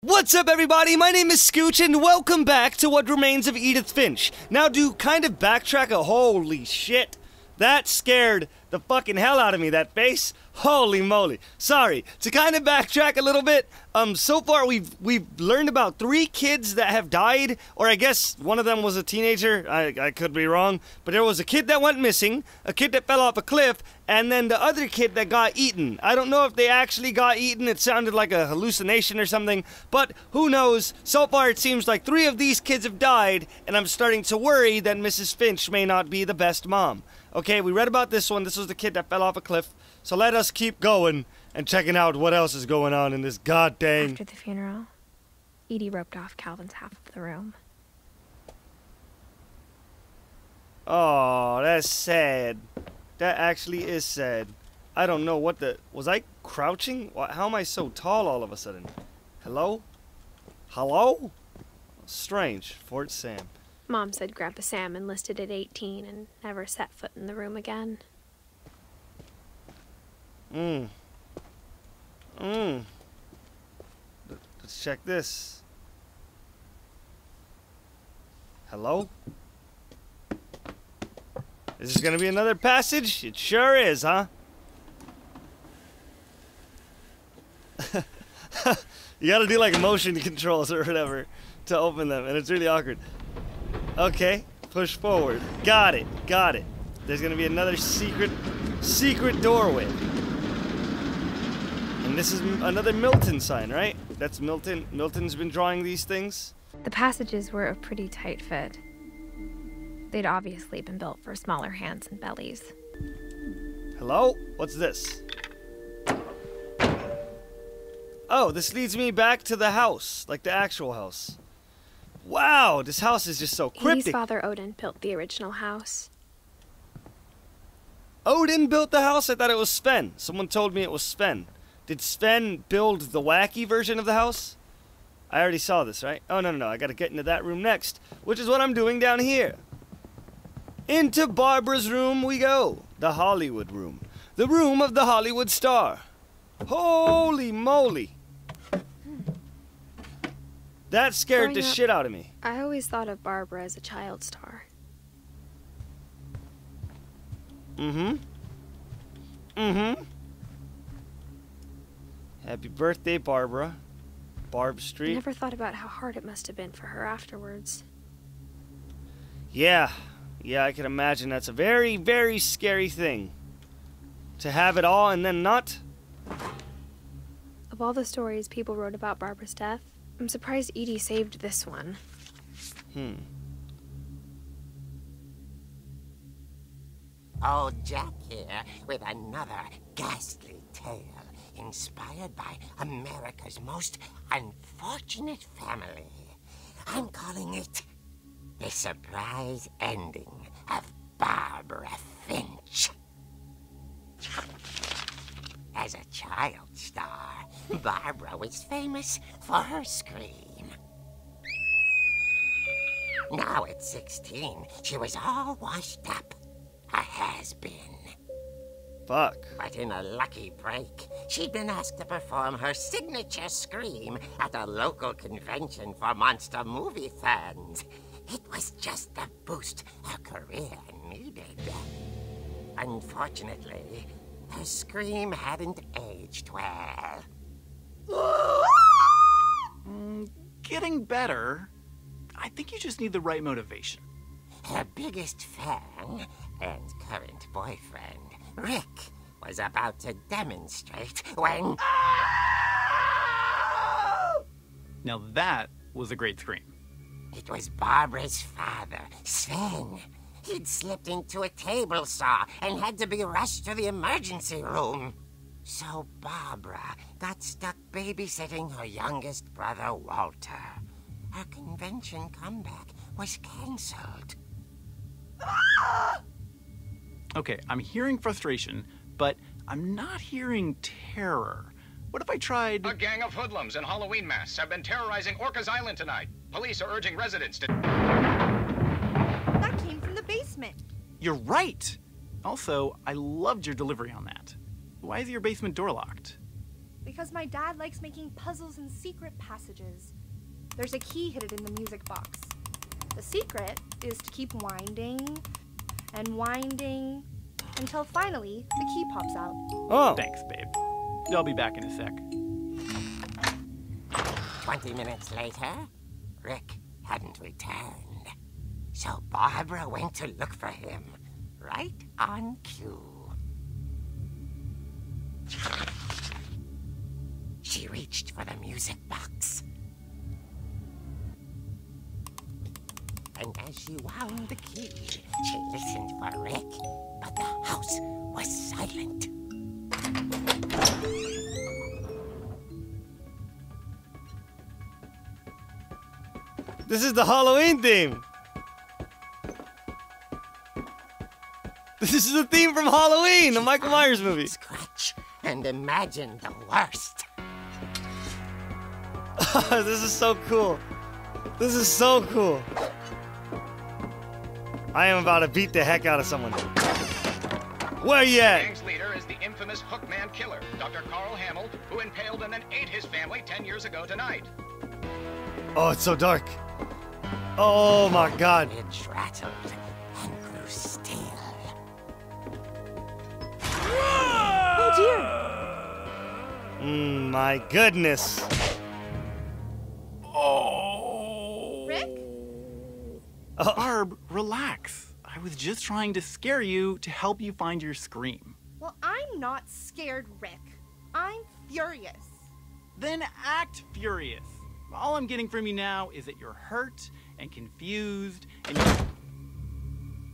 What's up, everybody? My name is Skooch, and welcome back to What Remains of Edith Finch. Now, to kind of backtrack holy shit, that scared the fucking hell out of me, that face. Holy moly. Sorry. To kind of backtrack a little bit, so far we've learned about 3 kids that have died, or I guess one of them was a teenager. I could be wrong, but there was a kid that went missing, a kid that fell off a cliff, and then the other kid that got eaten. I don't know if they actually got eaten. It sounded like a hallucination or something, but who knows? So far it seems like 3 of these kids have died, and I'm starting to worry that Mrs. Finch may not be the best mom. Okay, we read about this one. This was the kid that fell off a cliff. So let us keep going and checking out what else is going on in this goddamn... After the funeral, Edie roped off Calvin's half of the room. Oh, that's sad. That actually is sad. I don't know what the... Was I crouching? How am I so tall all of a sudden? Hello? Hello? Strange. Fort Sam. Mom said Grandpa Sam enlisted at 18 and never set foot in the room again. Let's check this. Hello? Is this gonna be another passage? It sure is, huh? You gotta do like motion controls or whatever to open them, and it's really awkward. Okay, push forward. Got it, got it. There's gonna be another secret doorway. And this is another Milton sign, right? That's Milton. Milton's been drawing these things. The passages were a pretty tight fit. They'd obviously been built for smaller hands and bellies. Hello? What's this? Oh, this leads me back to the house, like the actual house. Wow, this house is just so cryptic. Edie's father, Odin, built the original house. Odin built the house? I thought it was Sven. Someone told me it was Sven. Did Sven build the wacky version of the house? I already saw this, right? Oh, no. I gotta get into that room next, which is what I'm doing down here. Into Barbara's room we go. The Hollywood room. The room of the Hollywood star. Holy moly. That scared the shit out of me. I always thought of Barbara as a child star. Happy birthday, Barbara. Barb Street. I never thought about how hard it must have been for her afterwards. Yeah, I can imagine that's a very, very scary thing. To have it all and then not. Of all the stories people wrote about Barbara's death, I'm surprised Edie saved this one. Old Jack here with another ghastly tale inspired by America's most unfortunate family. I'm calling it The Surprise Ending of Barbara Finch. As a child star, Barbara was famous for her scream. Now at 16, she was all washed up. A has-been. Fuck. But in a lucky break, she'd been asked to perform her signature scream at a local convention for monster movie fans. It was just the boost her career needed. Unfortunately, her scream hadn't aged well. Getting better. I think you just need the right motivation. Her biggest fan and current boyfriend, Rick, was about to demonstrate when... Now that was a great scream. It was Barbara's father, Sven. He'd slipped into a table saw and had to be rushed to the emergency room. So Barbara got stuck babysitting her youngest brother, Walter. Her convention comeback was cancelled. Okay, I'm hearing frustration, but I'm not hearing terror. What if I tried... A gang of hoodlums in Halloween masks have been terrorizing Orcas Island tonight. Police are urging residents to... That came from the basement. You're right! Also, I loved your delivery on that. Why is your basement door locked? because my dad likes making puzzles and secret passages. There's a key hidden in the music box. The secret is to keep winding and winding until finally the key pops out. Oh. Thanks, babe. I'll be back in a sec. 20 minutes later, Rick hadn't returned. So Barbara went to look for him, right on cue. She reached for the music box. And as she wound the key, she listened for Rick, but the house was silent. This is the Halloween theme. This is the theme from Halloween, the Michael Myers movie. Scratch and imagine the worst. This is so cool. This is so cool. I am about to beat the heck out of someone. Where you The at? gang's leader is the infamous Hookman killer, Dr. Carl Hamill, who impaled and then ate his family 10 years ago tonight. Oh, it's so dark. Oh my God. It rattled and grew still. Oh dear! My goodness. Rick? Barb, relax. I was just trying to scare you to help you find your scream. Well, I'm not scared, Rick. I'm furious. Then act furious. All I'm getting from you now is that you're hurt and confused and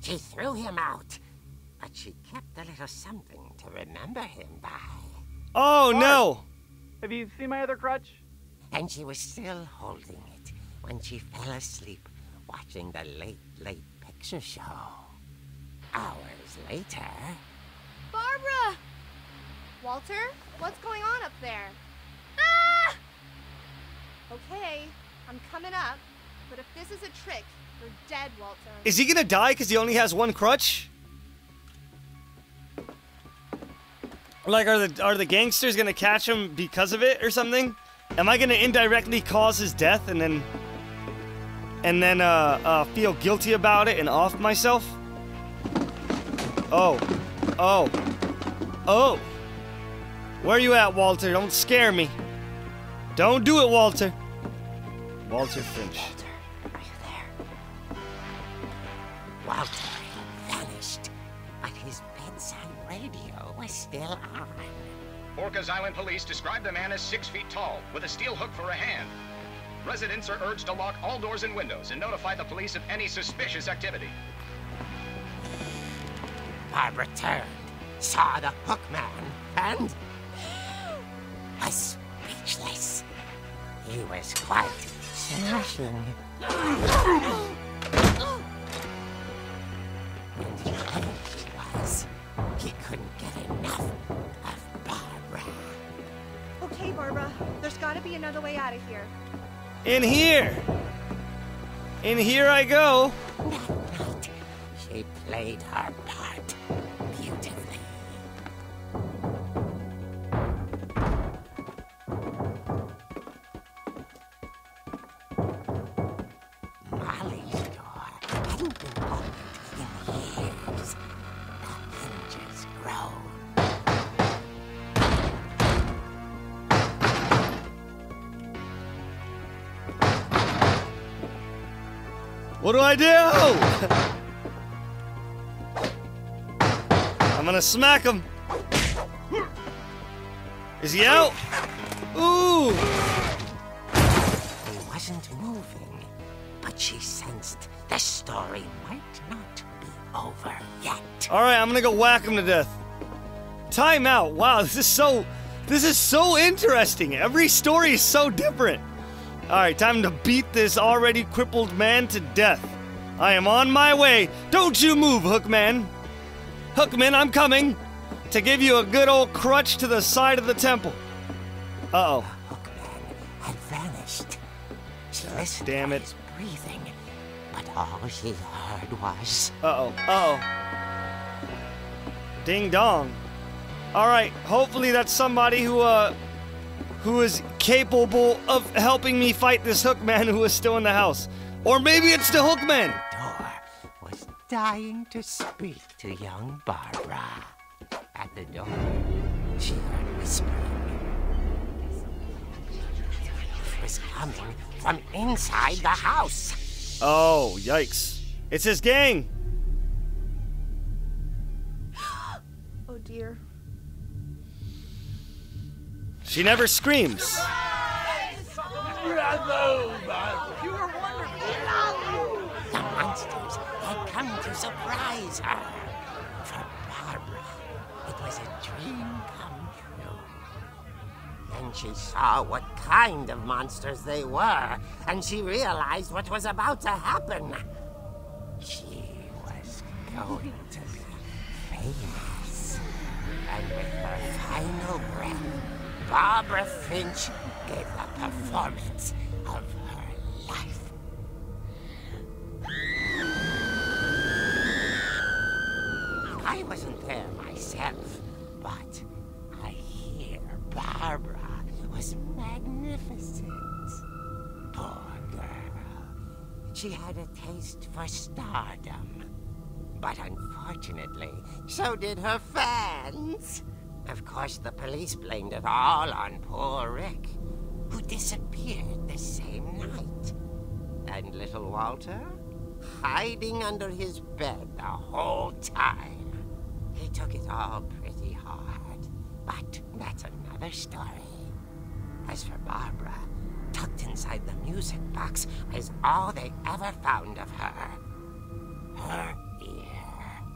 She threw him out, but she kept a little something to remember him by. Oh no. Have you seen my other crutch? And she was still holding it when she fell asleep watching the late picture show. Hours later... Barbara! Walter, what's going on up there? Ah! Okay, I'm coming up, but if this is a trick, you're dead, Walter. Is he gonna die because he only has one crutch? Like, are the gangsters gonna catch him because of it or something? Am I gonna indirectly cause his death and then feel guilty about it and off myself? Oh. Where you at, Walter? Don't scare me. Don't do it, Walter. Walter Finch. Walter, are you there? Walter had vanished, but his bedside radio was still on. Orcas Island police describe the man as 6 feet tall, with a steel hook for a hand. Residents are urged to lock all doors and windows and notify the police of any suspicious activity. Barbara turned, saw the hook man, and was speechless. He was quite smashing. And whoever he was, he couldn't get enough of Barbara. Okay, Barbara, there's gotta be another way out of here. In here. In here I go. That night, she played her part beautifully. Molly's door hadn't been opened in years. The hinges groaned. What do I do? I'm gonna smack him. Is he out? Ooh! He wasn't moving, but she sensed the story might not be over yet. Alright, I'm gonna go whack him to death. Time out. Wow, this is so interesting. Every story is so different. Alright, time to beat this already crippled man to death. I am on my way. Don't you move, Hookman. Hookman, I'm coming to give you a good old crutch to the side of the temple. Uh-oh. Hookman had vanished. She listened Damn for it. his breathing, but all she heard was... Uh-oh. Uh-oh. Ding dong. Alright, hopefully that's somebody who who is capable of helping me fight this hook man who is still in the house. Or maybe it's the hook man. Door was dying to speak to young Barbara. At the door, she heard whispering. It was coming from inside the house. Oh, yikes. It's his gang. Oh dear. She never screams. The monsters had come to surprise her. For Barbara, it was a dream come true. Then she saw what kind of monsters they were, and she realized what was about to happen. She was going to be famous. And with her final breath, Barbara Finch gave the performance of her life. I wasn't there myself, but I hear Barbara was magnificent. Poor girl. She had a taste for stardom. But unfortunately, so did her fans. Of course, the police blamed it all on poor Rick, who disappeared the same night. And little Walter, hiding under his bed the whole time. He took it all pretty hard, but that's another story. As for Barbara, tucked inside the music box is all they ever found of her. Her ear.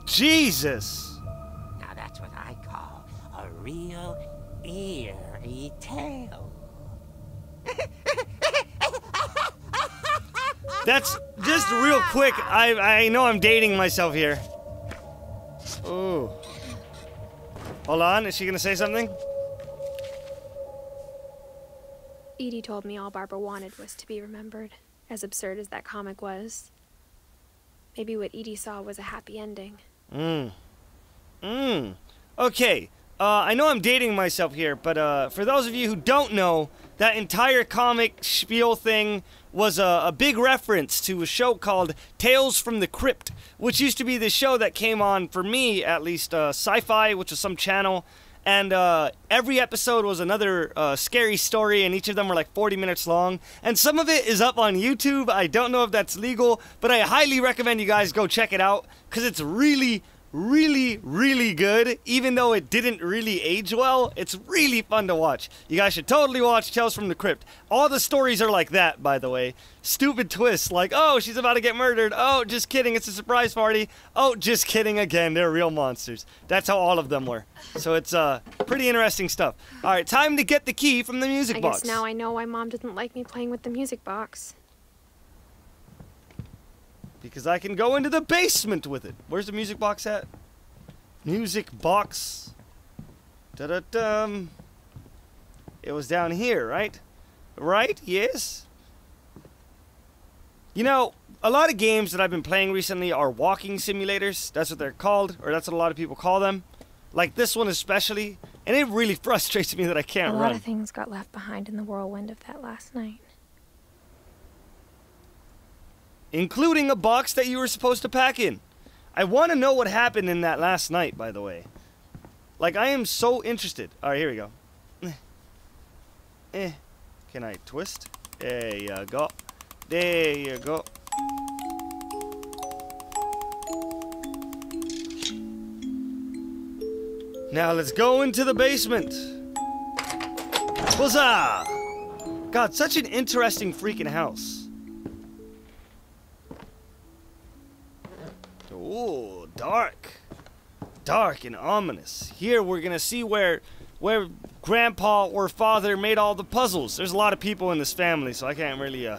Jesus! Now that's what I call a real eerie tale. That's just real quick. I know I'm dating myself here. Ooh. Hold on, is she gonna say something? Edie told me all Barbara wanted was to be remembered, as absurd as that comic was. Maybe what Edie saw was a happy ending. Okay, I know I'm dating myself here, but for those of you who don't know, that entire comic spiel thing was a big reference to a show called Tales from the Crypt, which used to be the show that came on, for me at least, Sci-Fi, which was some channel, and every episode was another scary story, and each of them were like 40 minutes long, and some of it is up on YouTube. I don't know if that's legal, but I highly recommend you guys go check it out, because it's really good. Even though it didn't really age well, it's really fun to watch. You guys should totally watch Tales from the Crypt. All the stories are like that, by the way. Stupid twists, like, oh, she's about to get murdered. Oh, just kidding, it's a surprise party. Oh, just kidding again, they're real monsters. That's how all of them were. So it's pretty interesting stuff. All right, time to get the key from the music box. I guess now I know why Mom didn't like me playing with the music box. Because I can go into the basement with it. Where's the music box at? Music box. Da-da-dum. It was down here, right? Right? Yes? You know, a lot of games that I've been playing recently are walking simulators. That's what they're called, or that's what a lot of people call them. Like this one especially. And it really frustrates me that I can't run. A lot of things got left behind in the whirlwind of that last night. Including a box that you were supposed to pack in. I want to know what happened in that last night, by the way. Like, I am so interested. Alright, here we go. Can I twist? There you go. There you go. Now let's go into the basement. Huzzah! God, such an interesting freaking house. Ooh, dark. Dark and ominous. Here we're gonna see where Grandpa or Father made all the puzzles. There's a lot of people in this family, so I can't really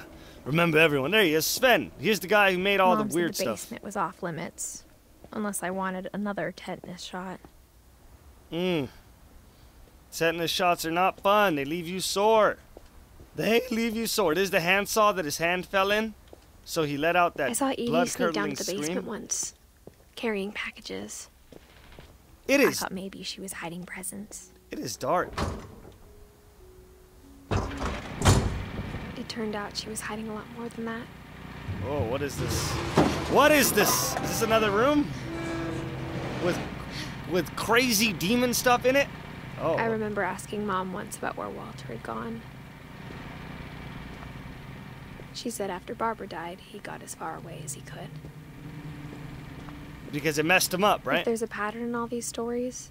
remember everyone. There he is, Sven. He's the guy who made all the weird stuff. The basement was off limits, unless I wanted another tetanus shot. Tetanus shots are not fun. They leave you sore. They leave you sore. There's the handsaw that his hand fell in. So he let out that I saw Edie sneak down to the basement scream. once, carrying packages. It is. I thought maybe she was hiding presents. It is dark. It turned out she was hiding a lot more than that. Oh, what is this? What is this? Is this another room? With crazy demon stuff in it? Oh. I remember asking Mom once about where Walter had gone. She said after Barbara died, he got as far away as he could. Because it messed him up, right? If there's a pattern in all these stories,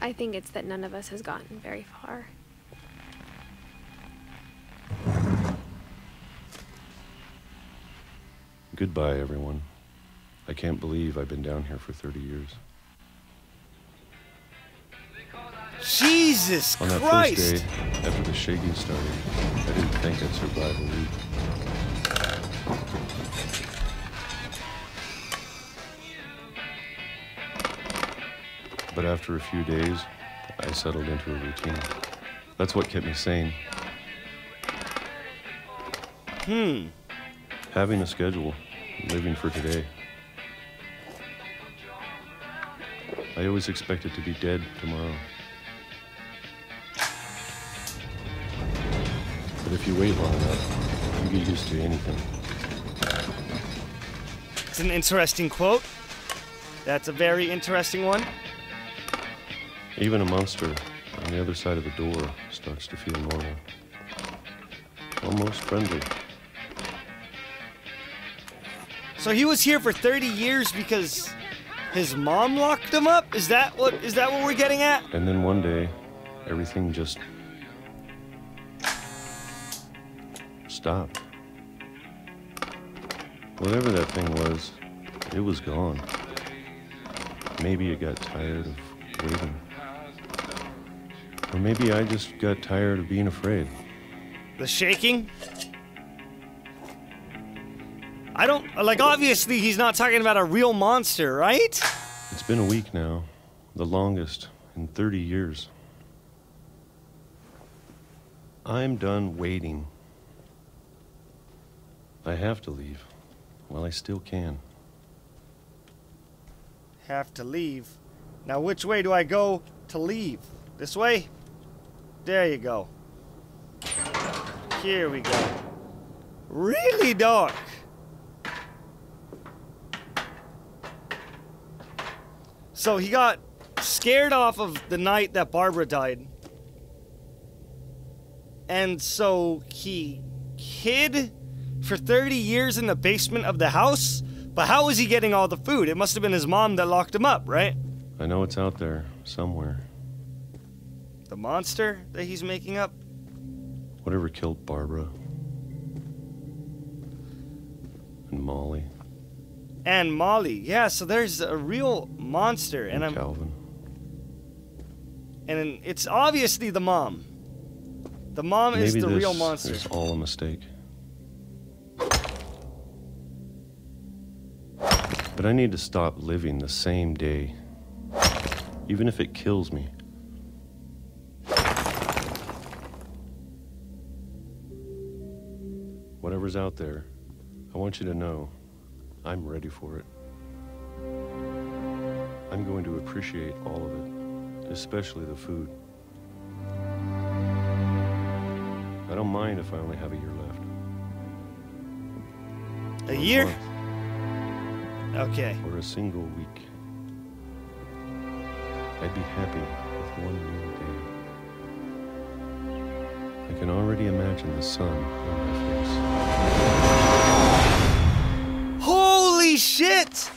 I think it's that none of us has gotten very far. Goodbye, everyone. I can't believe I've been down here for 30 years. Jesus On that Christ! first day, after the shaking started, I didn't think I'd survive a week. But after a few days, I settled into a routine. That's what kept me sane. Having a schedule, living for today. I always expected to be dead tomorrow. But if you wait long enough, you get used to anything. It's an interesting quote. That's a very interesting one. Even a monster on the other side of the door starts to feel normal. Almost friendly. So he was here for 30 years because his mom locked him up? Is that what we're getting at? And then one day, everything just stopped. Whatever that thing was, it was gone. Maybe it got tired of waiting. Or maybe I just got tired of being afraid. The shaking? I don't, like, obviously he's not talking about a real monster, right? It's been a week now, the longest in 30 years. I'm done waiting. I have to leave while I still can. Have to leave. Now, which way do I go to leave? This way? There you go. Here we go. Really dark. So he got scared off of the night that Barbara died. And so he hid for 30 years in the basement of the house? But how was he getting all the food? It must have been his mom that locked him up, right? I know it's out there somewhere. The monster that he's making up? Whatever killed Barbara. And Molly. And Molly. Yeah, so there's a real monster. And Calvin. And it's obviously the mom. The mom is the real monster. Maybe this is all a mistake. But I need to stop living the same day. Even if it kills me. Whatever's out there, I want you to know I'm ready for it. I'm going to appreciate all of it, especially the food. I don't mind if I only have a year left. A year? Month, okay. or a single week. I'd be happy with one new day. I can already imagine the sun on my face. Holy shit!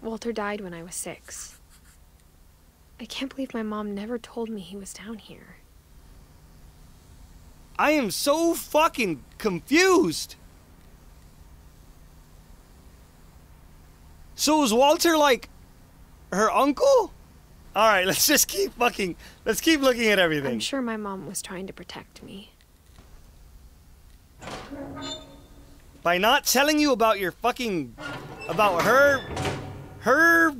Walter died when I was 6. I can't believe my mom never told me he was down here. I am so fucking confused. So is Walter like her uncle? Alright, let's just keep looking at everything. I'm sure my mom was trying to protect me. By not telling you about your fucking... about her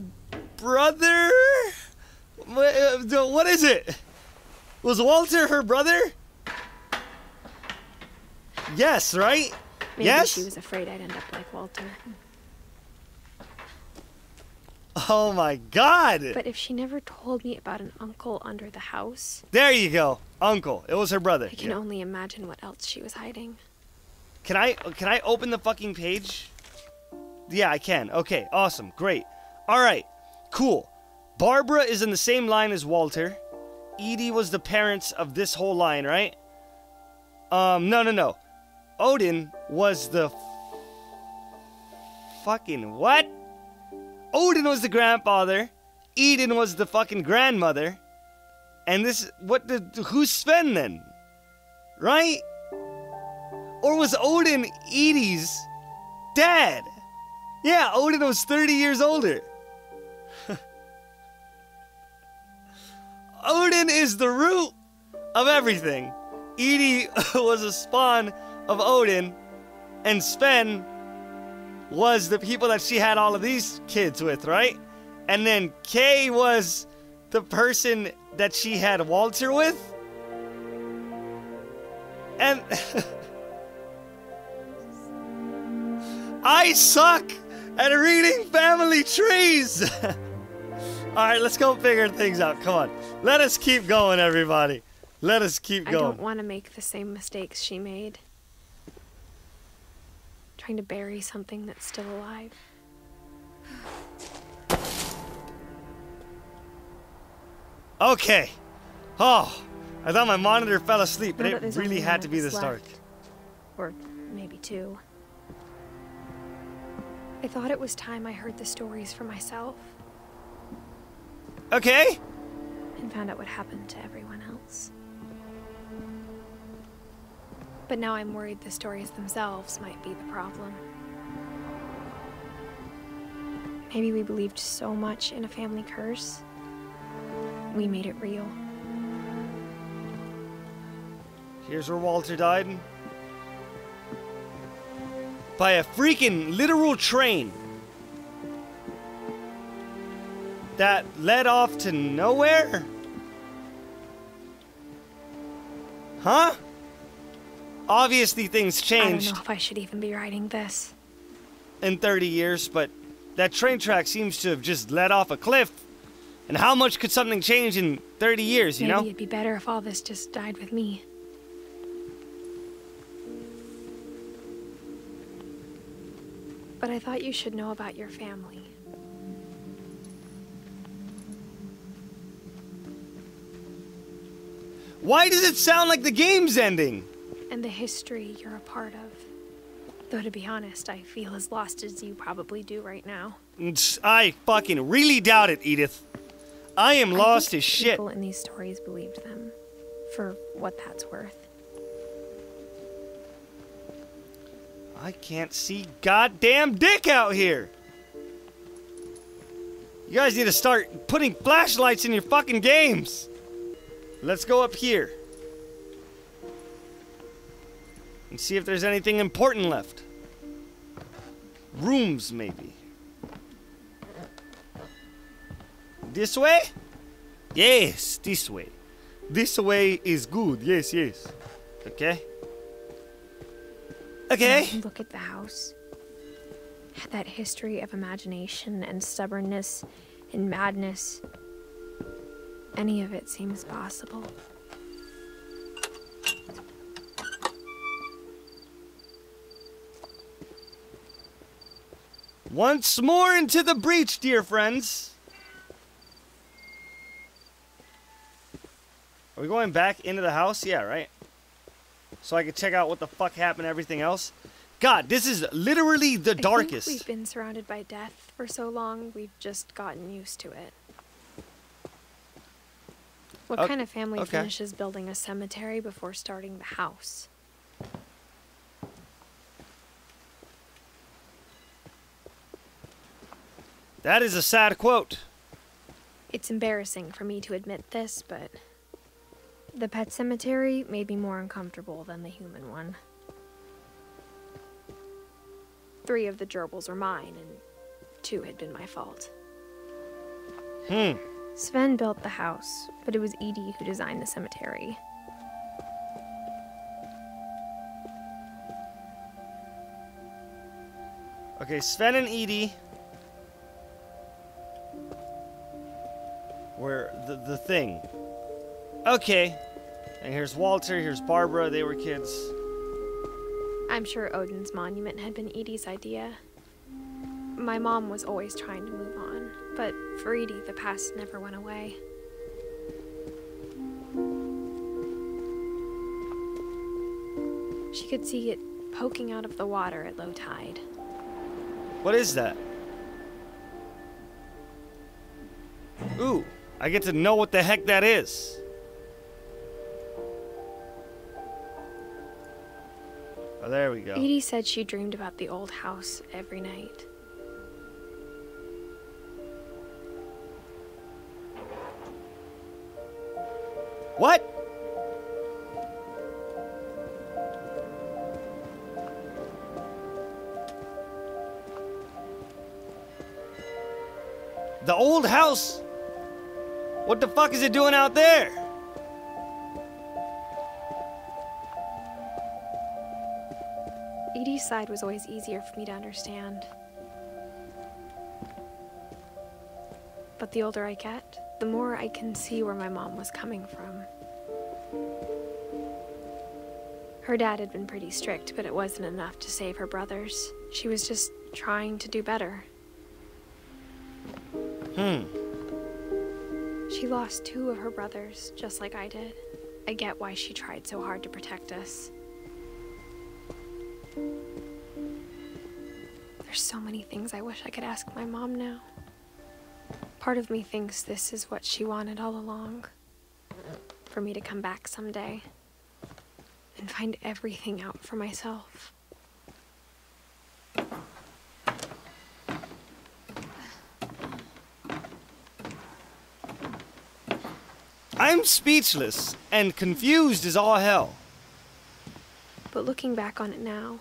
brother? What is it? Was Walter her brother? Yes, right? Maybe Yes? she was afraid I'd end up like Walter. Oh my god! But if she never told me about an uncle under the house, There you go. Uncle. It was her brother. I can only imagine what else she was hiding. Can I open the fucking page? Yeah, I can. Okay, awesome. Great. Alright. Cool. Barbara is in the same line as Walter. Edie was the parents of this whole line, right? No. Odin was the fucking what? Odin was the grandfather. Eden was the fucking grandmother. And this, who's Sven then? Right? Or was Odin Edie's dad? Yeah, Odin was 30 years older. Odin is the root of everything. Edie was a spawn of Odin, and Sven was the people that she had all of these kids with, right? And then Kay was the person that she had Walter with. And I suck at reading family trees. Alright, let's go figure things out. Come on. Let us keep going, everybody. Let us keep going. I don't want to make the same mistakes she made. Trying to bury something that's still alive. Okay. Oh, I thought my monitor fell asleep, but it There's really only had one to of be us this dark. left. Or maybe two. I thought it was time I heard the stories for myself. Okay. And found out what happened to everyone else. But now I'm worried the stories themselves might be the problem. Maybe we believed so much in a family curse, we made it real. Here's where Walter died. By a freaking literal train that led off to nowhere? Huh? Obviously things I changed don't know if I should even be writing this. in 30 years, but that train track seems to have just led off a cliff. And how much could something change in 30 years, you Maybe know? it'd be better if all this just died with me. But I thought you should know about your family. Why does it sound like the game's ending? And the history you're a part of. Though to be honest, I feel as lost as you probably do right now. I fucking really doubt it, Edith. I am lost as shit. People in these stories believed them, for what that's worth. I can't see goddamn dick out here. You guys need to start putting flashlights in your fucking games. Let's go up here and see if there's anything important left. Rooms, maybe. This way? Yes, this way. This way is good. Yes, yes. Okay. Okay. Look at the house. That history of imagination and stubbornness and madness. Any of it seems possible. Once more into the breach, dear friends. Are we going back into the house? Yeah, right? So I can check out what the fuck happened and everything else. God, this is literally the darkest. I think we've been surrounded by death for so long, we've just gotten used to it. What kind of family finishes building a cemetery before starting the house? That is a sad quote. It's embarrassing for me to admit this, but the pet cemetery made me more uncomfortable than the human one. 3 of the gerbils were mine, and 2 had been my fault. Sven built the house, but it was Edie who designed the cemetery. Okay, Sven and Edie. Were the thing. Okay. And here's Walter, here's Barbara, they were kids. I'm sure Odin's monument had been Edie's idea. My mom was always trying to move on, but for Edie, the past never went away. She could see it poking out of the water at low tide. What is that? Ooh, I get to know what the heck that is. Oh, there we go. Edie said she dreamed about the old house every night. What? The old house? What the fuck is it doing out there? Edie's side was always easier for me to understand. But the older I get, the more I can see where my mom was coming from. Her dad had been pretty strict, but it wasn't enough to save her brothers. She was just trying to do better. She lost 2 of her brothers, just like I did. I get why she tried so hard to protect us. There's so many things I wish I could ask my mom now. Part of me thinks this is what she wanted all along. For me to come back someday and find everything out for myself. I'm speechless and confused as all hell. But looking back on it now,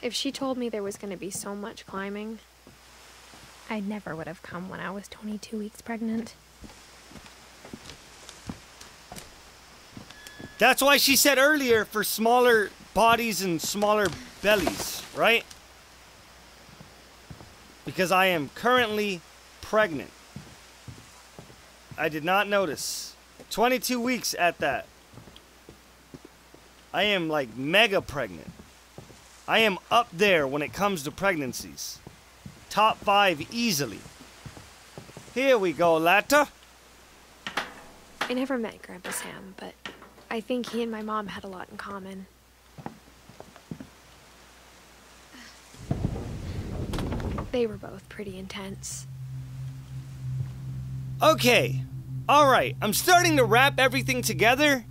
if she told me there was going to be so much climbing, I never would have come when I was 22 weeks pregnant. That's why she said earlier for smaller bodies and smaller bellies, right? Because I am currently pregnant. I did not notice. 22 weeks at that. I am like mega pregnant. I am up there when it comes to pregnancies. Top 5 easily. Here we go, Latta. I never met Grandpa Sam, but I think he and my mom had a lot in common. They were both pretty intense. Okay. Alright, I'm starting to wrap everything together.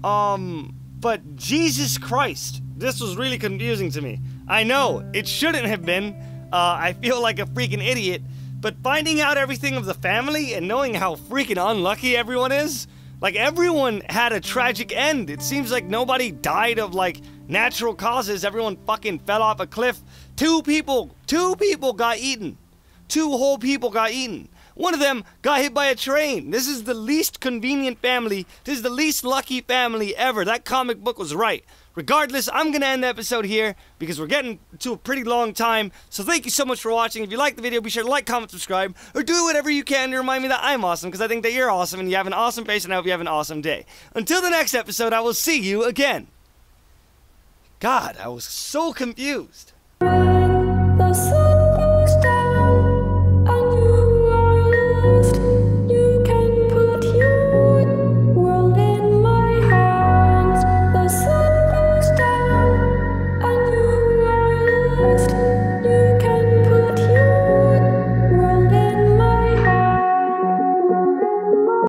But Jesus Christ, this was really confusing to me. I know, it shouldn't have been. I feel like a freaking idiot. But finding out everything of the family and knowing how freaking unlucky everyone is, like everyone had a tragic end. It seems like nobody died of like natural causes. Everyone fucking fell off a cliff. 2 people got eaten. 2 whole people got eaten. One of them got hit by a train. This is the least convenient family. This is the least lucky family ever. That comic book was right. Regardless, I'm going to end the episode here because we're getting to a pretty long time. So thank you so much for watching. If you liked the video, be sure to like, comment, subscribe, or do whatever you can to remind me that I'm awesome because I think that you're awesome and you have an awesome face and I hope you have an awesome day. Until the next episode, I will see you again. God, I was so confused. The